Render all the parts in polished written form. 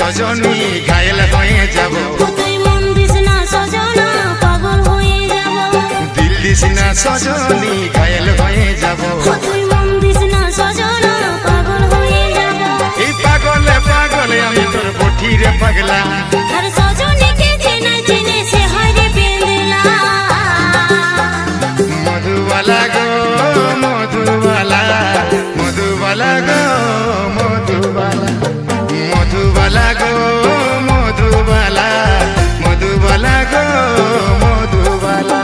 সজনী ঘায়েল হয়ে যাব। তুই মন দিস না সজনা পাগল হয়ে যাব। দিল দিস না সজনী ঘায়েল হয়ে যাব। তুই মন দিস না সজনা পাগল হয়ে যাব। এই পাগলে পাগলে আমি তোর বঠিরে পাগলা। আর সজনীকে চেনে চেনে সে হারে বেঁধলা। মধুবালা গো মধুবালা, মধুবালা গো মধুবালা, মধুবালা গো মধুবালা, মধুবালা গো মধুবালা।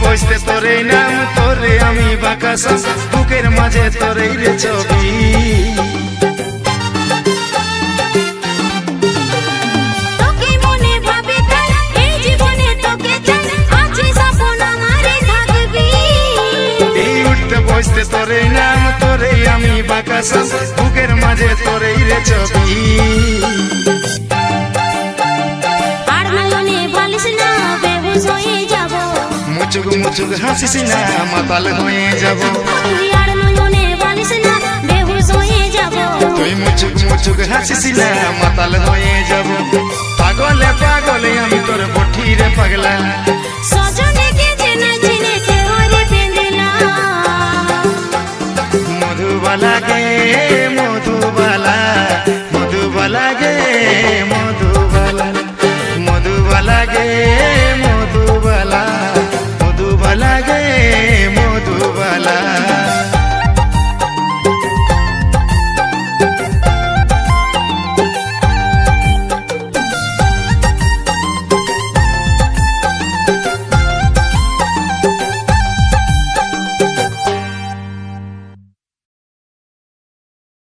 বসতে তোরে নাম তোরে আমি বাকাসা, বুকের মাঝে তোরে রে ছবি। তোকে মনে ভাবে তাই এই জীবনে তোকে চাই, আছে স্বপ্ন আমারে থাকবি। এই উঠতে বসতে তোরে নাম তোরে আমি বাকাসা, বুকের মাঝে তোরে রে ছবি। আর নয়নে বালিশ না বেহুশ হয়ে যাব। মুচুক মুচুক হাসিস না মাতাল হয়ে যাব। তুই আর নয়নে বালিশ না বেহুশ হয়ে যাব। তুই মুচুক মুচুক হাসিস না মাতাল হয়ে যাব। পাগলে পাগলে আমি তোর বঠিরে পাগলা। সজনীকে চেনে চেনে সে হারে বেঁধলা। মধুবালা গে মধুবালা, মধুবালা গে মধুবালা, মধুবালা গে